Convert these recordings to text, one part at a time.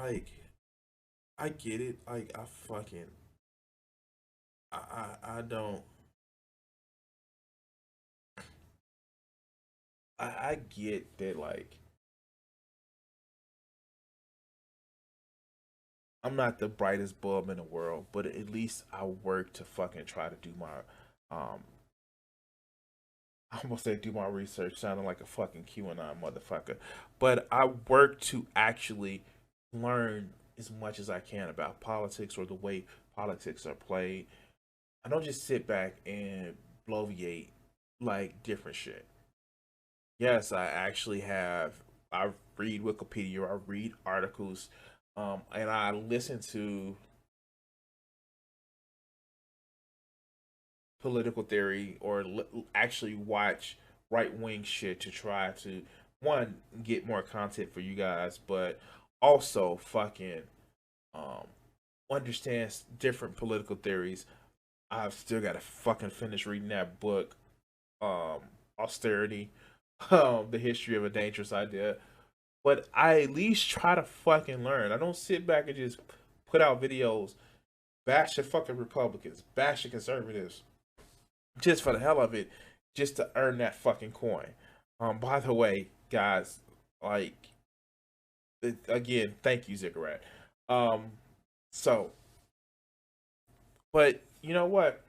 Like, I get it. Like, I fucking, I don't, I get that. Like, I'm not the brightest bulb in the world, but at least I work to fucking try to do my, I almost said do my research, sounding like a fucking QAnon motherfucker. But I work to actually learn as much as I can about politics or the way politics are played. I don't just sit back and bloviate like different shit. Yes, I actually have. I read Wikipedia, I read articles, and I listen to political theory or actually watch right wing shit to try to one get more content for you guys, but also fucking um understand different political theories. I've still got to fucking finish reading that book, um, Austerity, the history of a dangerous idea. But I at least try to fucking learn. I don't sit back and just put out videos, bash the fucking Republicans, bash the conservatives, just for the hell of it, just to earn that fucking coin. By the way, guys, like again, thank you, Ziggurat. Um, so, but you know what?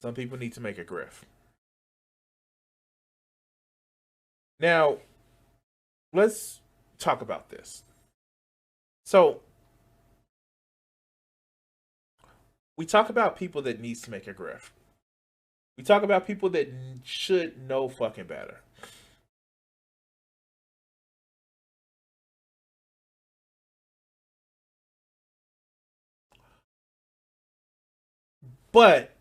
Some people need to make a grift. Now, let's talk about this. So, we talk about people that needs to make a grift. We talk about people that should know fucking better. But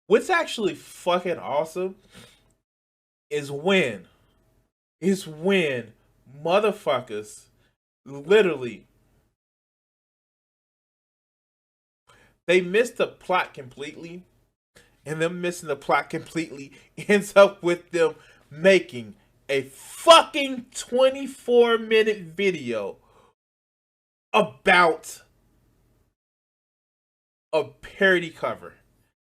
what's actually fucking awesome is when motherfuckers literally they miss the plot completely, and them missing the plot completely ends up with them making a fucking 24-minute video about a parody cover.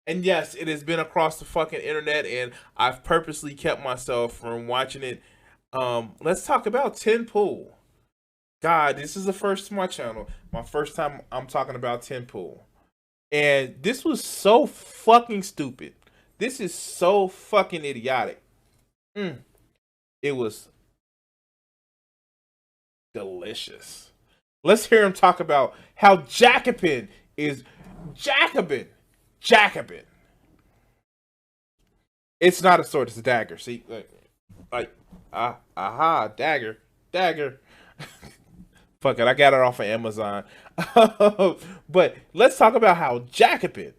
And yes, it has been across the fucking internet, and I've purposely kept myself from watching it. Let's talk about Ten Pool. God, this is the first to my channel. My first time I'm talking about Ten Pool. And this was so fucking stupid. This is so fucking idiotic. Mm. It was delicious. Let's hear him talk about how Jacobin is Jacobin. Jacobin. It's not a sword, it's a dagger. See? Aha, dagger. Dagger. Fuck it, I got it off of Amazon. But let's talk about how Jacobin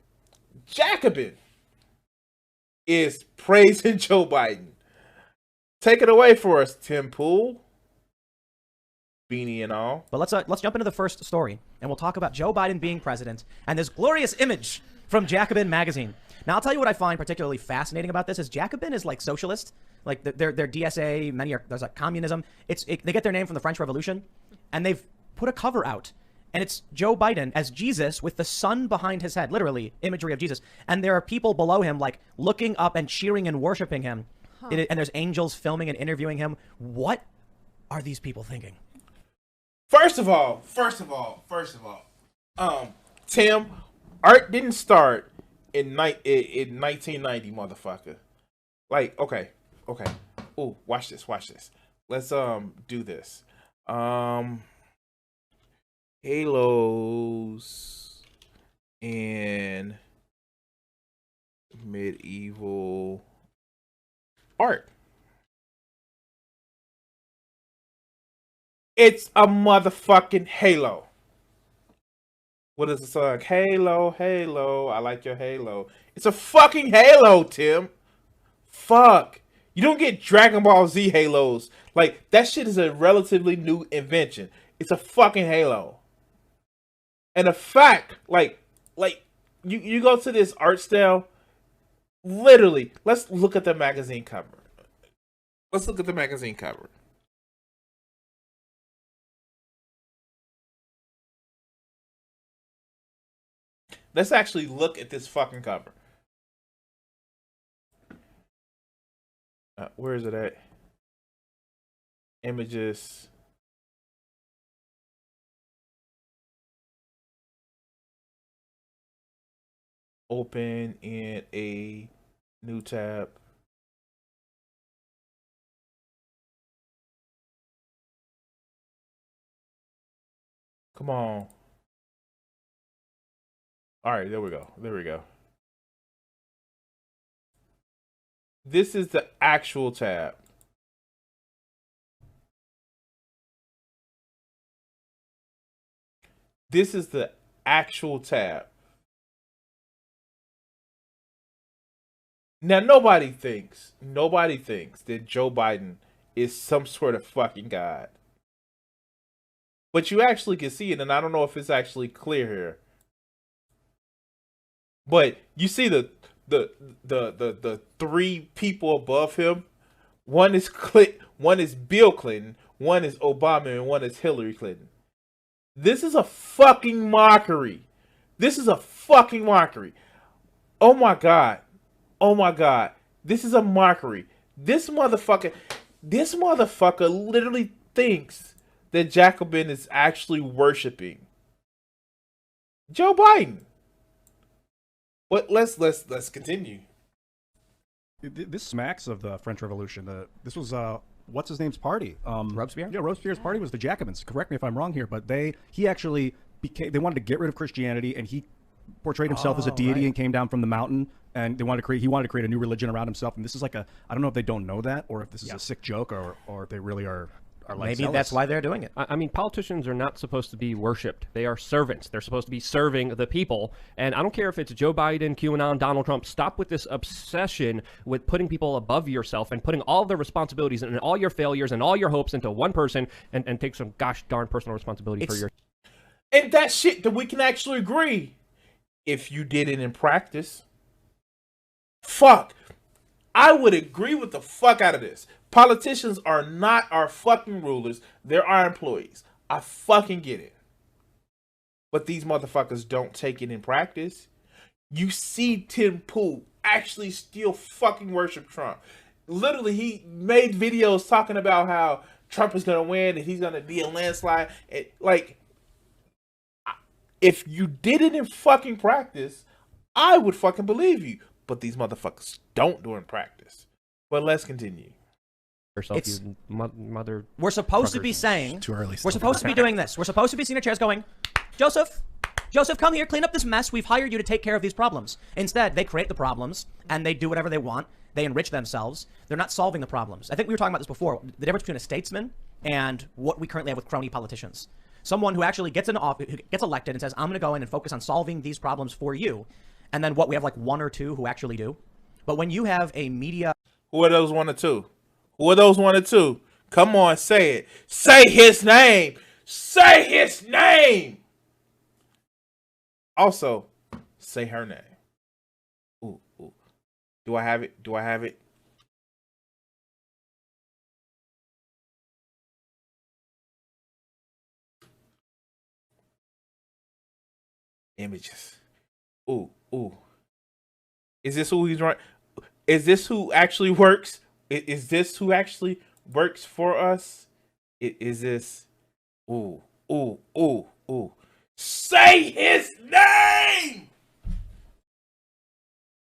is praising Joe Biden. Take it away for us, Tim Pool. Beanie and all. But let's jump into the first story, and we'll talk about Joe Biden being president and this glorious image from Jacobin magazine. Now, I'll tell you what I find particularly fascinating about this is Jacobin is like socialist, like they're DSA. There's like communism. They get their name from the French Revolution, and they've put a cover out, and it's Joe Biden as Jesus with the sun behind his head, literally imagery of Jesus, and there are people below him like looking up and cheering and worshiping him, and there's angels filming and interviewing him. What are these people thinking? First of all, Tim, art didn't start in 1990, motherfucker. Like, okay. Ooh, watch this. Let's do this. Halos and medieval art. It's a motherfucking halo. What is the song? Halo, halo. I like your halo. It's a fucking halo, Tim. Fuck. You don't get Dragon Ball Z halos. Like, that shit is a relatively new invention. It's a fucking halo. And the fact, you go to this art style, literally, let's look at the magazine cover. Let's look at the magazine cover. Let's actually look at this fucking cover. Where is it at? Images. Open in a new tab. Come on. All right, there we go. There we go. This is the actual tab. This is the actual tab. Now, nobody thinks that Joe Biden is some sort of fucking god. But you actually can see it, and I don't know if it's actually clear here. But you see the three people above him. One is Bill Clinton, one is Obama, and one is Hillary Clinton. This is a fucking mockery. This is a fucking mockery. Oh my god. Oh my god. This is a mockery. This motherfucker literally thinks that Jacobin is actually worshiping Joe Biden. But let's continue. This smacks of the French Revolution. This was what's his name's party? Robespierre? Yeah, Robespierre's party was the Jacobins. Correct me if I'm wrong here, but he actually became. They wanted to get rid of Christianity, and he portrayed himself as a deity and came down from the mountain. And he wanted to create a new religion around himself. And this is like I don't know if they don't know that, or if this is a sick joke, or if they really are like maybe zealous. that's why they're doing it. I mean, politicians are not supposed to be worshipped. They are servants. They're supposed to be serving the people. And I don't care if it's Joe Biden, QAnon, Donald Trump. Stop with this obsession with putting people above yourself and putting all the responsibilities and all your failures and all your hopes into one person and take some gosh darn personal responsibility for your... And that shit that we can actually agree. If you did it in practice. Fuck. I would agree with the fuck out of this. Politicians are not our fucking rulers. They're our employees. I fucking get it. But these motherfuckers don't take it in practice. You see Tim Pool actually still fucking worship Trump. Literally, he made videos talking about how Trump is going to win and he's going to be a landslide. Like, if you did it in fucking practice, I would fucking believe you. But these motherfuckers don't do it in practice. But let's continue. Yourself, you mother. We're supposed to be saying. Too early. We're supposed to be doing this. We're supposed to be sitting in chairs going, Joseph, come here, clean up this mess. We've hired you to take care of these problems. Instead, they create the problems and they do whatever they want. They enrich themselves. They're not solving the problems. I think we were talking about this before. The difference between a statesman and what we currently have with crony politicians. Someone who actually gets into office, who gets elected and says, I'm going to go in and focus on solving these problems for you. And then what, we have like one or two who actually do. But when you have a media... Who are those one or two? Who are those one or two? Come on, say it. Say his name. Say his name. Also, say her name. Ooh, ooh. Do I have it? Do I have it? Images. Ooh, ooh. Is this who he's right? Is this who actually works? Is this who actually works for us? Is this? Ooh, ooh, ooh, ooh. Say his name!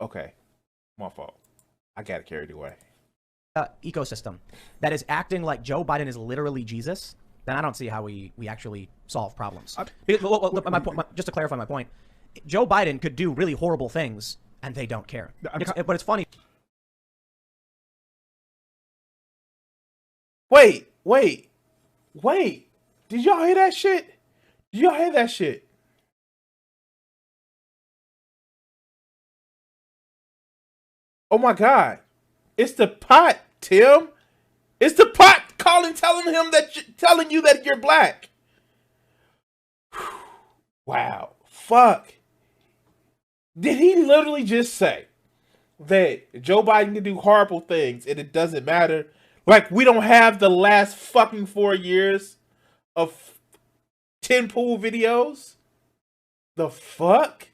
Okay. My fault. I got carried away. Ecosystem that is acting like Joe Biden is literally Jesus, then I don't see how we actually solve problems. Just to clarify my point, Joe Biden could do really horrible things and they don't care. But it's funny. Wait. Did y'all hear that shit? Did y'all hear that shit? Oh my God. It's the pot, Tim. It's the pot telling you that you're black. Wow. Fuck. Did he literally just say that Joe Biden can do horrible things and it doesn't matter? Like, we don't have the last fucking 4 years of 10 pool videos? The fuck?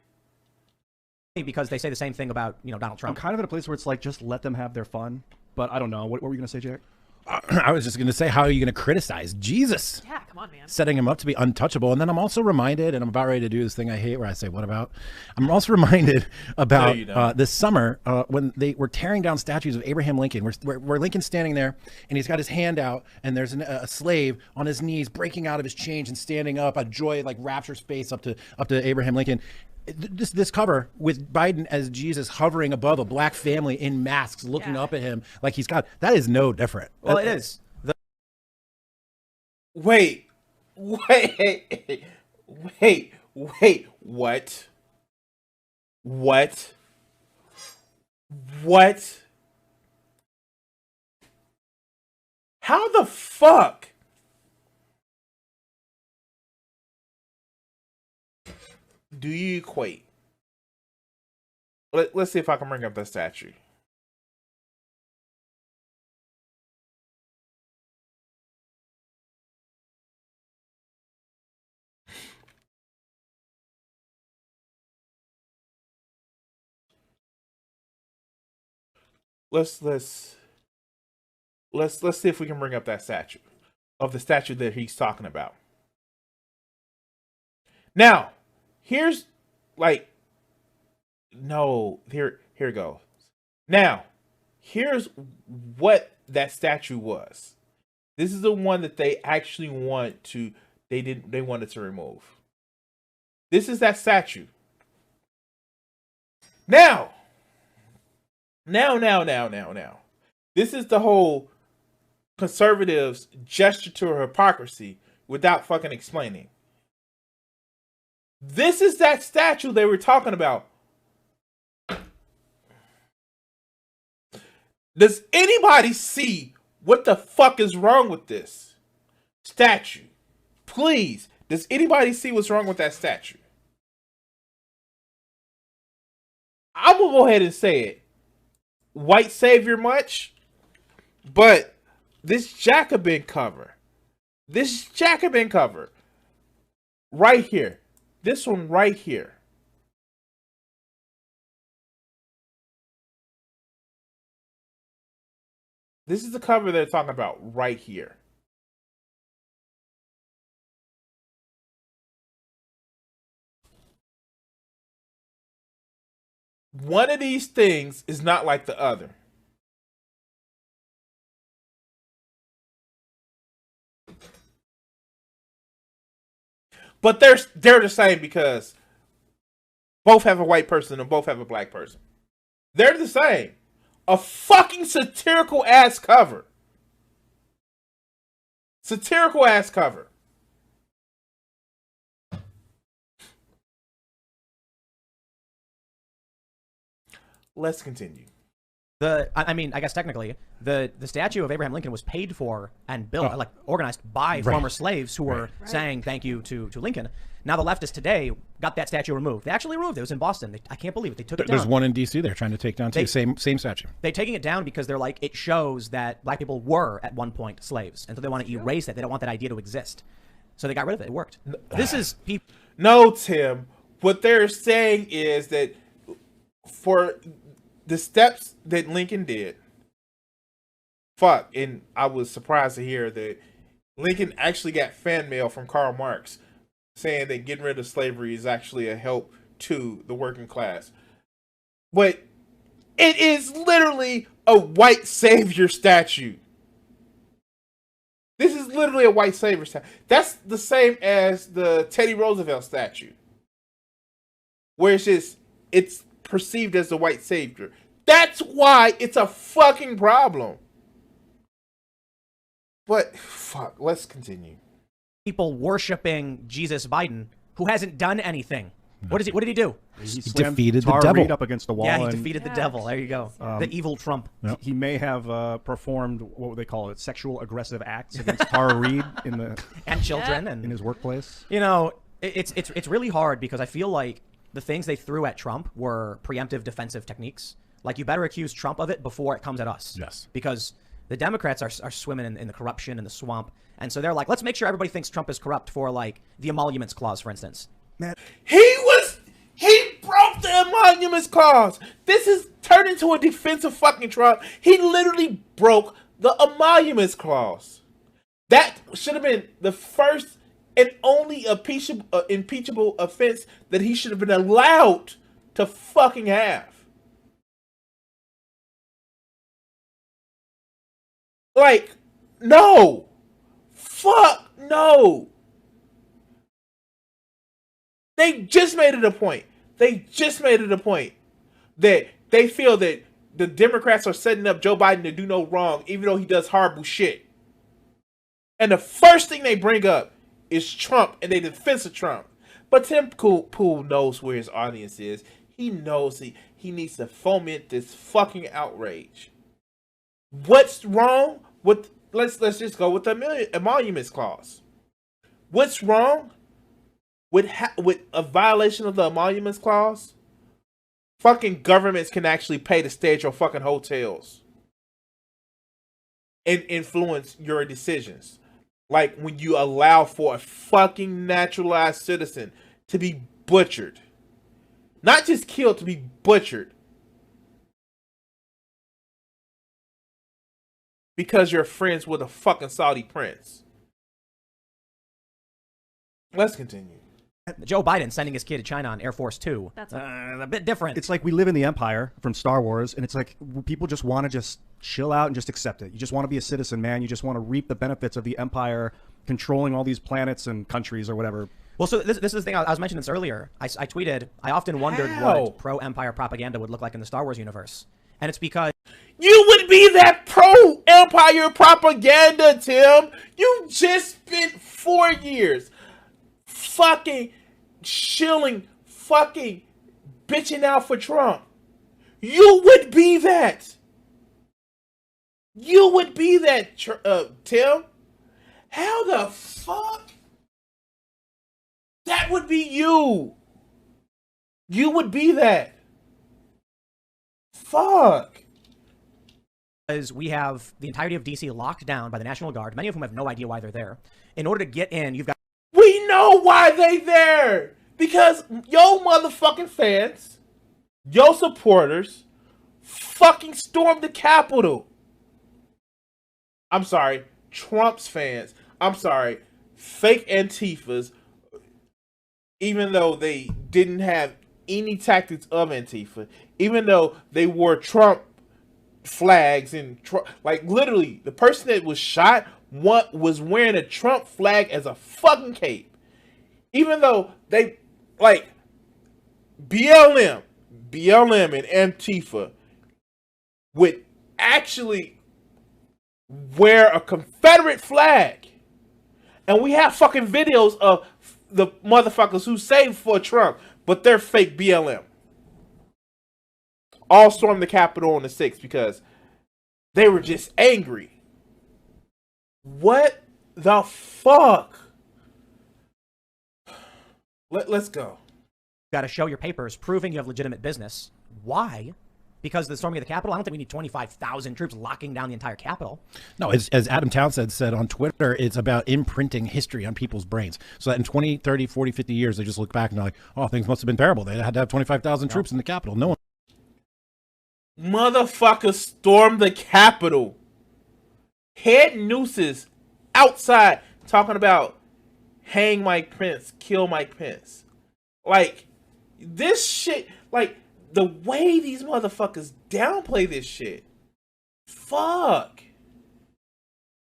Because they say the same thing about, Donald I'm Trump. kind of at a place where it's like, just let them have their fun. But I don't know. What were you going to say, Jack? I was just going to say, how are you going to criticize Jesus? Yeah, come on, man. Setting him up to be untouchable. And then I'm also reminded, and I'm about ready to do this thing I hate where I say, what about? I'm also reminded about this summer when they were tearing down statues of Abraham Lincoln, where Lincoln's standing there and he's got his hand out and there's a slave on his knees breaking out of his chains and standing up, a joy, like rapture space up to Abraham Lincoln. This cover with Biden as Jesus hovering above a black family in masks looking up at him like he's got, that is no different. Well, it is. Wait, what? How the fuck? Do you equate? Let's see if I can bring up the statue. Let's see if we can bring up that statue of the statue that he's talking about. Now, here's like, no, here it goes. Now, here's what that statue was. This is the one that they actually they wanted to remove. This is that statue. Now. This is the whole conservatives' gesture to hypocrisy without fucking explaining. This is that statue they were talking about. Does anybody see what the fuck is wrong with this statue? Please, does anybody see what's wrong with that statue? I will go ahead and say it. White savior much, but this Jacobin cover right here, this one right here, this is the cover they're talking about right here. One of these things is not like the other. But they're the same because both have a white person and both have a black person. They're the same. A fucking satirical ass cover. Satirical ass cover. Let's continue. I guess technically, the statue of Abraham Lincoln was paid for and built, organized by former slaves who were saying thank you to Lincoln. Now the leftists today got that statue removed. They actually removed it. It was in Boston. I can't believe it. They took it down. There's one in D.C. they're trying to take down too. Same statue. They're taking it down because they're like, it shows that black people were at one point slaves, and so they want to erase that. They don't want that idea to exist. So they got rid of it. It worked. This is people. No, Tim. What they're saying is that for the steps that Lincoln did, and I was surprised to hear that Lincoln actually got fan mail from Karl Marx saying that getting rid of slavery is actually a help to the working class. But it is literally a white savior statue. This is literally a white savior statue. That's the same as the Teddy Roosevelt statue, where it's perceived as the white savior. That's why it's a fucking problem. But fuck, let's continue. People worshiping Jesus Biden, who hasn't done anything. What did he do? He defeated the Tara devil. Reid up against the wall. Yeah, he defeated the devil. There you go. Um, the evil Trump. He may have performed, what would they call it, sexual aggressive acts against Tara Reid and children in his workplace. You know, it's really hard because I feel like the things they threw at Trump were preemptive defensive techniques. Like, you better accuse Trump of it before it comes at us. Yes. Because The Democrats are swimming in the corruption and the swamp. And so they're like, let's make sure everybody thinks Trump is corrupt for like the emoluments clause, for instance. Man, He broke the emoluments clause. This is turned into a defense of fucking Trump. He literally broke the emoluments clause. That should have been the first and only impeachable offense that he should have been allowed to fucking have. Like, no. Fuck no. They just made it a point. They just made it a point that they feel that the Democrats are setting up Joe Biden to do no wrong, even though he does horrible shit. And the first thing they bring up is Trump and they defense of Trump. But Tim Pool knows where his audience is. He knows he needs to foment this fucking outrage. What's wrong with, let's just go with the emoluments clause. What's wrong with a violation of the emoluments clause? Fucking governments can actually pay to stay at your fucking hotels and influence your decisions. Like when you allow for a fucking naturalized citizen to be butchered. Not just killed, to be butchered. Because you're friends with a fucking Saudi prince. Let's continue. Joe Biden sending his kid to China on Air Force Two. That's a bit different. it's like we live in the Empire from Star Wars, and it's like people just want to just chill out and just accept it. You just want to be a citizen, man. You just want to reap the benefits of the Empire controlling all these planets and countries or whatever. Well, so this is the thing. I was mentioning this earlier. I tweeted, I often wondered what pro-Empire propaganda would look like in the Star Wars universe. And it's because you would be that pro-Empire propaganda, Tim. You just spent 4 years fucking shilling, fucking bitching out for Trump. You would be that. You would be that, Tim. How the fuck? That would be you. You would be that. Fuck. Because we have the entirety of DC locked down by the National Guard, many of whom have no idea why they're there. In order to get in, you've got... We know why they there. Because yo motherfucking fans, yo supporters, fucking stormed the Capitol. I'm sorry, Trump's fans. I'm sorry, fake Antifas, even though they didn't have any tactics of Antifa, even though they wore Trump flags and like literally the person that was shot was wearing a Trump flag as a fucking cape, even though they like BLM and Antifa would actually wear a Confederate flag. And we have fucking videos of the motherfuckers who saved for Trump, but they're fake BLM. All stormed the Capitol on the 6th because they were just angry. What the fuck? Let's go. Got to show your papers proving you have legitimate business. Why? Because the storming of the Capitol? I don't think we need 25,000 troops locking down the entire Capitol. No, as Adam Townsend said on Twitter, it's about imprinting history on people's brains. So that in 20, 30, 40, 50 years, they just look back and they're like, oh, things must have been terrible. They had to have 25,000 troops in the Capitol. No one. Motherfuckers stormed the Capitol. Head nooses outside talking about hang Mike Pence, kill Mike Pence. Like, this shit, like, the way these motherfuckers downplay this shit. Fuck.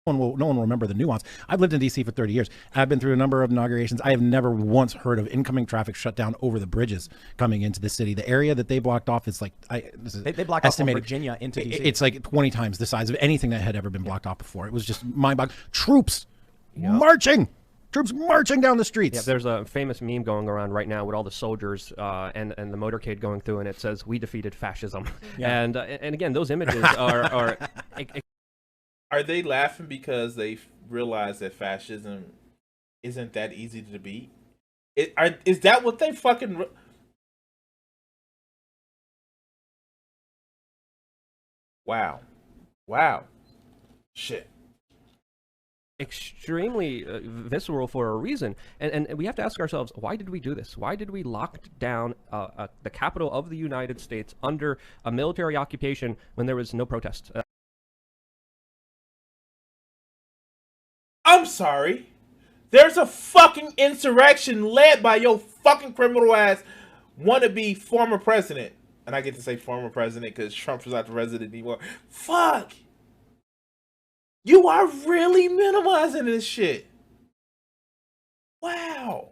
No one will remember the nuance. I've lived in D.C. for 30 years. I've been through a number of inaugurations. I have never once heard of incoming traffic shut down over the bridges coming into the city. The area that they blocked off is like... They blocked off from Virginia into D.C. It's like 20 times the size of anything that had ever been blocked off before. It was just mind-boggling. Troops marching! Troops marching down the streets. Yeah, there's a famous meme going around right now with all the soldiers and the motorcade going through, and it says, "We defeated fascism." Yeah. And again, those images are Are they laughing because they realize that fascism isn't that easy to beat? Is that what they fucking... Wow. Shit. Extremely visceral for a reason, and we have to ask ourselves, why did we do this? Why did we lock down the capital of the United States under a military occupation when there was no protest? I'm sorry. There's a fucking insurrection led by your fucking criminal ass wannabe former president. And I get to say former president because Trump was not the president anymore. Fuck. You are really minimizing this shit. Wow.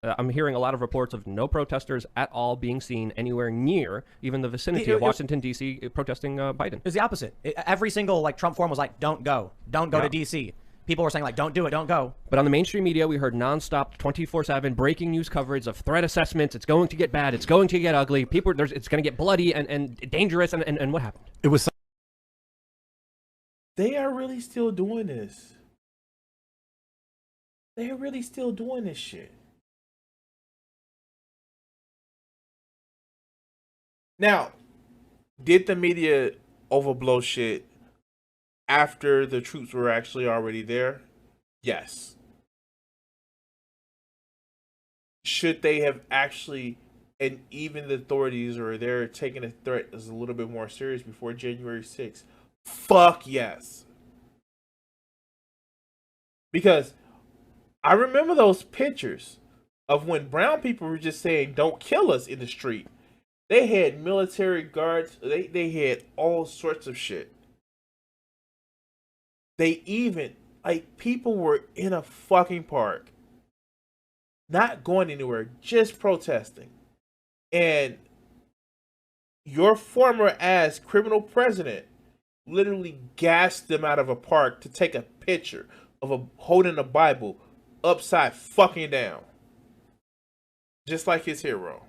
I'm hearing a lot of reports of no protesters at all being seen anywhere near even the vicinity of Washington, D.C. protesting Biden. It's the opposite. Every single like Trump forum was like, don't go to D.C. People were saying like, don't do it, don't go. But on the mainstream media, we heard nonstop 24/7 breaking news coverage of threat assessments. It's going to get bad. It's going to get ugly. It's going to get bloody and dangerous. And what happened? It was. They are really still doing this. They are really still doing this shit. Now, did the media overblow shit after the troops were actually already there? Yes. Should they have actually, and even the authorities are there taking the threat as a little bit more serious before January 6th? Fuck yes. Because I remember those pictures of when brown people were just saying, don't kill us in the street. They had military guards. They had all sorts of shit. They even, like, people were in a fucking park, not going anywhere, just protesting. And your former ass criminal president literally gassed them out of a park to take a picture of holding a Bible upside fucking down. Just like his hero,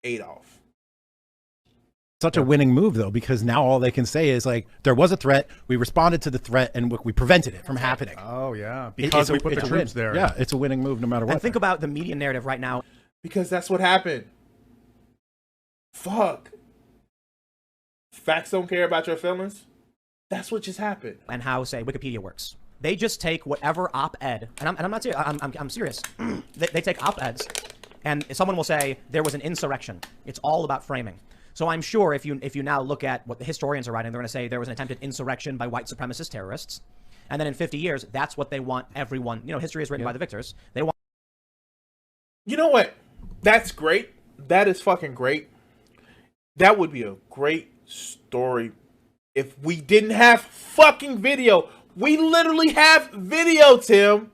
Adolf. Such a winning move, though, because now all they can say is, like, there was a threat, we responded to the threat, and we prevented it from happening. Oh, yeah. Because we put the troops there. Yeah, it's a winning move no matter what. And think about the media narrative right now. Because that's what happened. Fuck. Facts don't care about your feelings? That's what just happened. And how, say, Wikipedia works. They just take whatever op-ed, and I'm not serious, I'm serious. They take op-eds, and someone will say, there was an insurrection. It's all about framing. So I'm sure if you now look at what the historians are writing, they're going to say there was an attempted insurrection by white supremacist terrorists. And then in 50 years, that's what they want everyone, history is written by the victors. They want. You know what? That's great. That is fucking great. That would be a great story if we didn't have fucking video. We literally have video, Tim.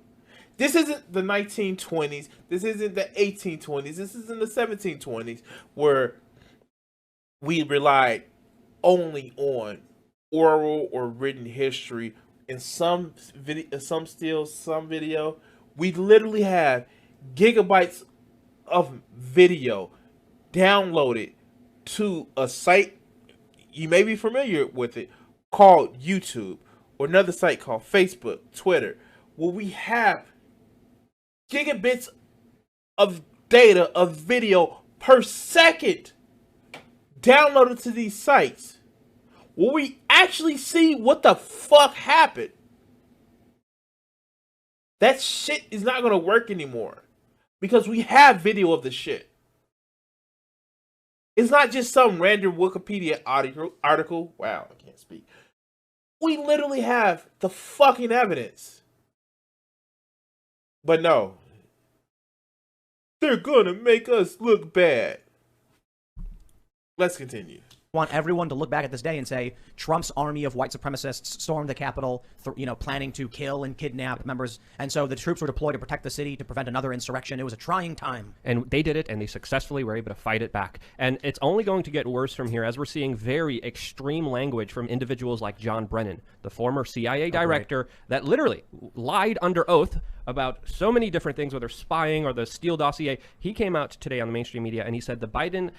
This isn't the 1920s. This isn't the 1820s. This isn't the 1720s where we relied only on oral or written history. In some video, some video, we literally have gigabytes of video downloaded to a site, you may be familiar with it, called YouTube, or another site called Facebook, Twitter, where we have gigabits of data, of video per second downloaded to these sites. Will we actually see what the fuck happened? That shit is not going to work anymore because we have video of the shit. It's not just some random Wikipedia article. Wow, I can't speak. We literally have the fucking evidence. But no. They're gonna make us look bad. Let's continue. Want everyone to look back at this day and say Trump's army of white supremacists stormed the Capitol, planning to kill and kidnap members. And so the troops were deployed to protect the city, to prevent another insurrection. It was a trying time. And they did it, and they successfully were able to fight it back. And it's only going to get worse from here as we're seeing very extreme language from individuals like John Brennan, the former CIA director that literally lied under oath about so many different things, whether spying or the Steele dossier. He came out today on the mainstream media and he said the Biden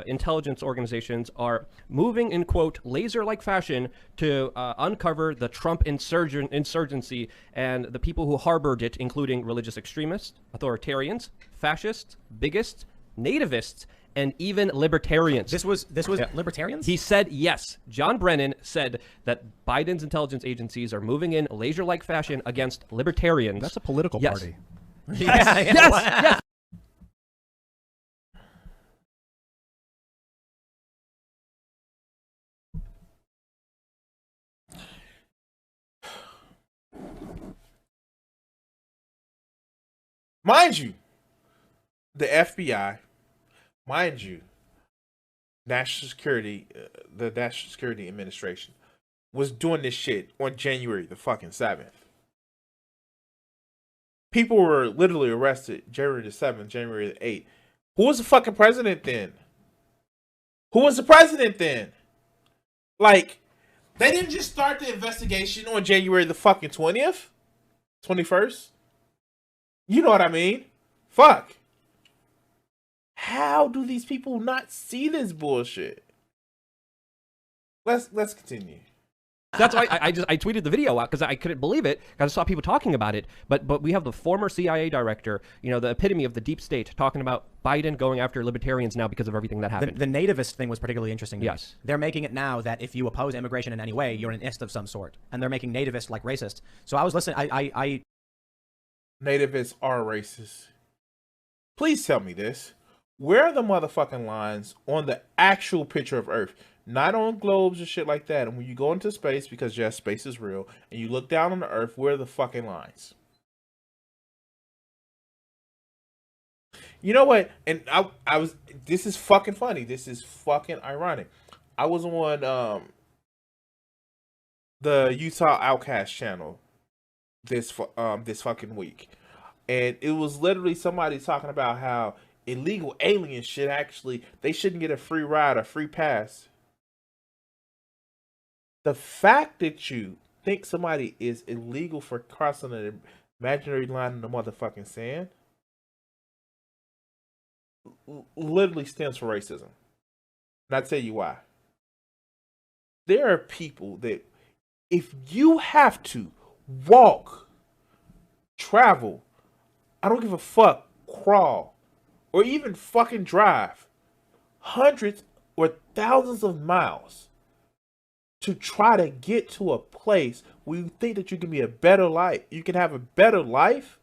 intelligence organizations are moving in, quote, laser-like fashion to uncover the Trump insurgency and the people who harbored it, including religious extremists, authoritarians, fascists, bigots, nativists, and even libertarians. This was libertarians? He said yes. John Brennan said that Biden's intelligence agencies are moving in laser-like fashion against libertarians. That's a political party. Yes. Mind you, the FBI, mind you, National Security, the National Security Administration was doing this shit on January the fucking 7th. People were literally arrested January the 7th, January the 8th. Who was the fucking president then? Who was the president then? Like, they didn't just start the investigation on January the fucking 20th? 21st? You know what I mean? Fuck. How do these people not see this bullshit? Let's continue. That's why I tweeted the video out, because I couldn't believe it, because I saw people talking about it. But we have the former CIA director, you know, the epitome of the deep state, talking about Biden going after libertarians now because of everything that happened. The nativist thing was particularly interesting to me. Yes. They're making it now that if you oppose immigration in any way, you're an ist of some sort. And they're making nativists like racist. So I was listening, Nativists are racist. Please tell me this. Where are the motherfucking lines on the actual picture of Earth? Not on globes and shit like that. And when you go into space, because yes, space is real, and you look down on the Earth, where are the fucking lines? You know what? And I was, this is fucking funny. This is fucking ironic. I was on the Utah Outcast channel this fucking week, and it was literally somebody talking about how illegal alien shit, actually they shouldn't get a free ride or free pass. The fact that you think somebody is illegal for crossing an imaginary line in the motherfucking sand literally stands for racism. And I'll tell you why. There are people that, if you have to walk, travel, I don't give a fuck, crawl, or even fucking drive hundreds or thousands of miles to try to get to a place where you think that you can be a better life, you can have a better life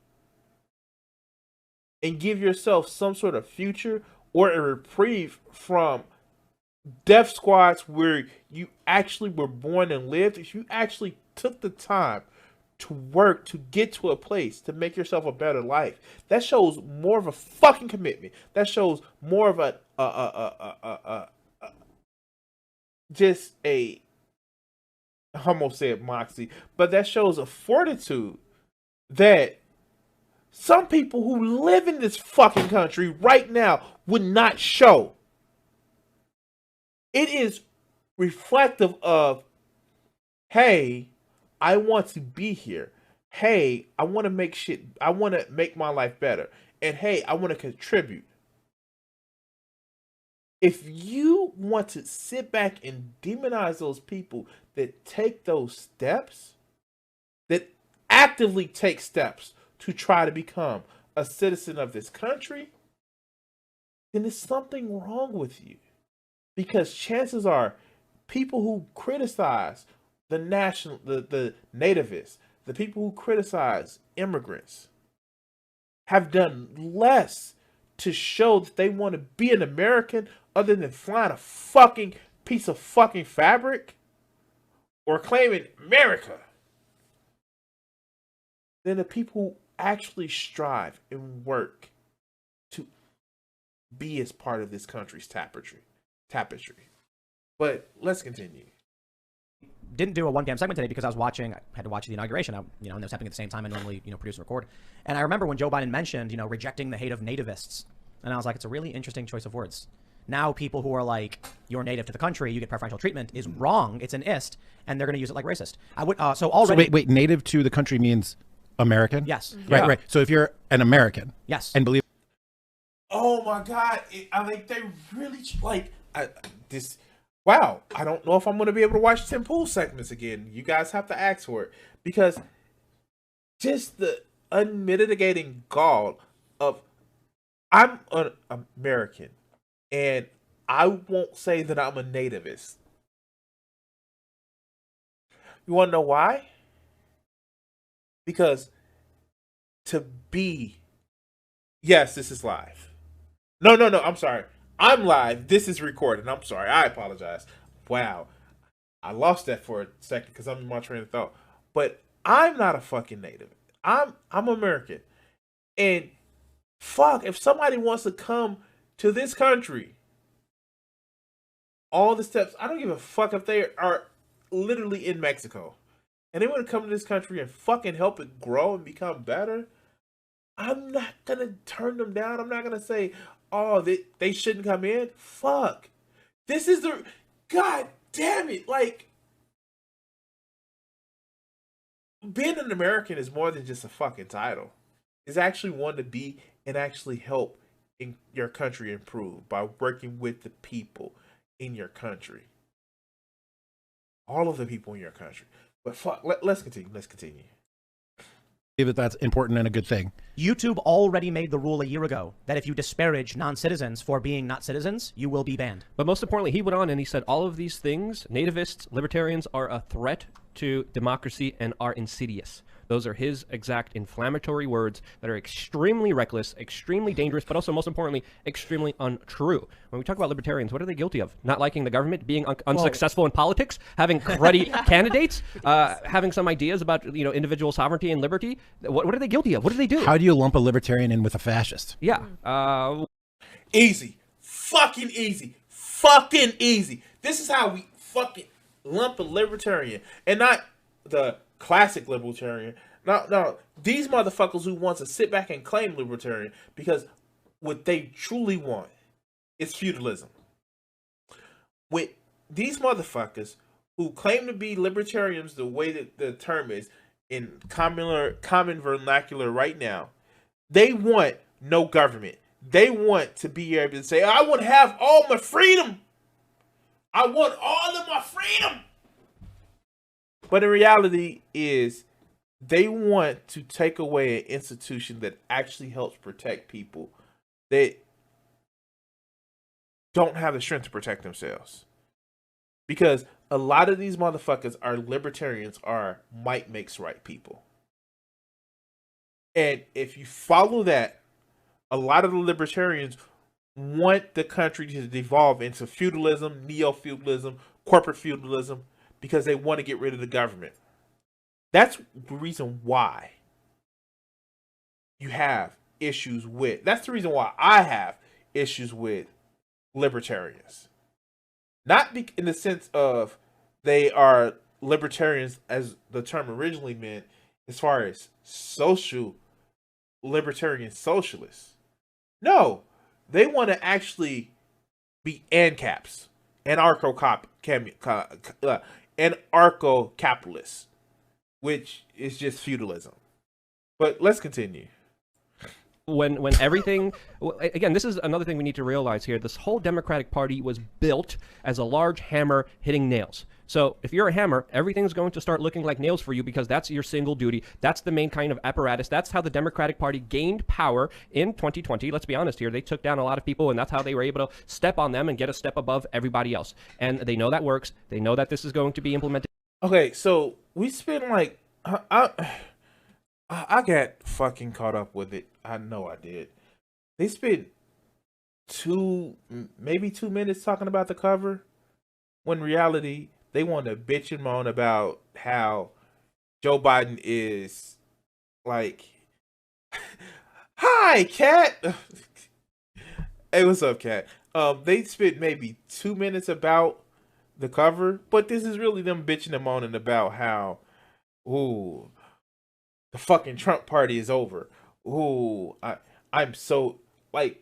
and give yourself some sort of future or a reprieve from death squads where you actually were born and lived. If you actually took the time to work to get to a place to make yourself a better life, that shows more of a fucking commitment. That shows more of just a, I almost said moxie, but that shows a fortitude that some people who live in this fucking country right now would not show. It is reflective of, hey, I want to be here. Hey, I want to make my life better. And hey, I want to contribute. If you want to sit back and demonize those people that take those steps, that actively take steps to try to become a citizen of this country, then there's something wrong with you. Because chances are, people who criticize the nativists, the people who criticize immigrants, have done less to show that they want to be an American other than flying a fucking piece of fucking fabric or claiming America than the people who actually strive and work to be as part of this country's tapestry. But let's continue. Didn't do a 1 p.m. segment today because I had to watch the inauguration, and it was happening at the same time I normally, produce and record. And I remember when Joe Biden mentioned, rejecting the hate of nativists. And I was like, it's a really interesting choice of words. Now people who are like, you're native to the country, you get preferential treatment, is wrong. It's an ist, and they're going to use it like racist. I would, so already. So wait, native to the country means American? Yes. Right. So if you're an American. Yes. And believe. Oh my God. I think they really, this. Wow, I don't know if I'm going to be able to watch Tim Pool segments again. You guys have to ask for it. Because just the unmitigating gall of I'm an American, and I won't say that I'm a nativist. You want to know why? Because to be, yes, this is live. No, I'm sorry. I'm live. This is recorded. I'm sorry. I apologize. Wow. I lost that for a second because I'm in my train of thought. But I'm not a fucking native. I'm American. And fuck, if somebody wants to come to this country, all the steps, I don't give a fuck if they are literally in Mexico and they want to come to this country and fucking help it grow and become better, I'm not gonna turn them down. I'm not gonna say, oh, they shouldn't come in. Fuck. This is the, God damn it. Like, being an American is more than just a fucking title. It's actually one to be and actually help in your country improve by working with the people in your country. All of the people in your country. But fuck, let's continue. Let's continue. That that's important and a good thing. YouTube already made the rule a year ago that if you disparage non-citizens for being not citizens, you will be banned. But most importantly, he went on and he said all of these things, nativists, libertarians, are a threat to democracy and are insidious. Those are his exact inflammatory words that are extremely reckless, extremely dangerous, but also, most importantly, extremely untrue. When we talk about libertarians, what are they guilty of? Not liking the government, being unsuccessful in politics, having cruddy candidates, having some ideas about individual sovereignty and liberty. What are they guilty of? What do they do? How do you lump a libertarian in with a fascist? Yeah. Easy. Fucking easy. Fucking easy. This is how we fucking lump a libertarian. And not the classic libertarian. No, these motherfuckers who want to sit back and claim libertarian because what they truly want is feudalism. With these motherfuckers who claim to be libertarians the way that the term is in common vernacular right now, they want no government. They want to be able to say, I want to have all my freedom. I want all of my freedom. But the reality is they want to take away an institution that actually helps protect people that don't have the strength to protect themselves. Because a lot of these motherfuckers are libertarians, are might makes right people. And if you follow that, a lot of the libertarians want the country to devolve into feudalism, neo-feudalism, corporate feudalism, because they want to get rid of the government. That's the reason why you have issues with, that's the reason why I have issues with libertarians. Not in the sense of they are libertarians as the term originally meant, as far as libertarian socialists. No, they want to actually be ANCAPs, anarcho-capitalists, which is just feudalism. But let's continue. When everything, again, this is another thing we need to realize here. This whole Democratic Party was built as a large hammer hitting nails. So if you're a hammer, everything's going to start looking like nails for you because that's your single duty. That's the main kind of apparatus. That's how the Democratic Party gained power in 2020. Let's be honest here. They took down a lot of people, and that's how they were able to step on them and get a step above everybody else. And they know that works. They know that this is going to be implemented. Okay, so we spent like... I got fucking caught up with it. I know I did. They spent maybe 2 minutes talking about the cover, when in reality they want to bitch and moan about how Joe Biden is like, hi, Cat. Hey, what's up, Cat? They spent maybe 2 minutes about the cover, but this is really them bitching and moaning about how, ooh, the fucking Trump party is over. Ooh, I'm so, like,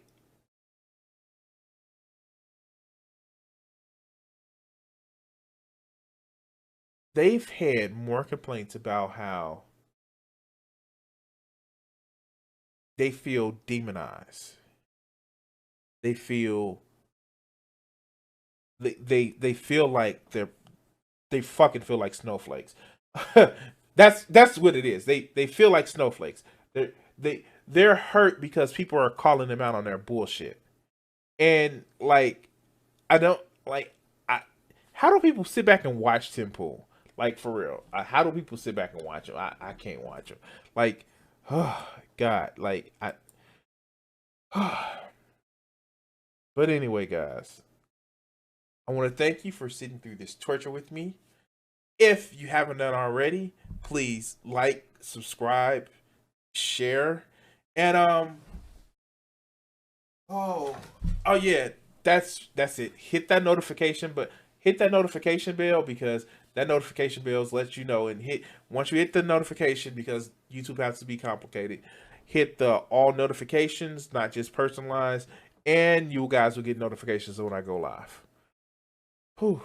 they've had more complaints about how they feel demonized. They feel they feel like they fucking feel like snowflakes. That's what it is. They feel like snowflakes. they're hurt because people are calling them out on their bullshit. And like, I don't like. How do people sit back and watch Tim Pool? Like, for real, how do people sit back and watch him? I can't watch him. Like, oh God, like But anyway, guys, I want to thank you for sitting through this torture with me. If you haven't done already, please like, subscribe, share, and oh yeah, that's it. Hit that notification, but hit that notification bell, because that notification bell lets you know, and once you hit the notification, because YouTube has to be complicated, hit the all notifications, not just personalized, and you guys will get notifications when I go live. Whew.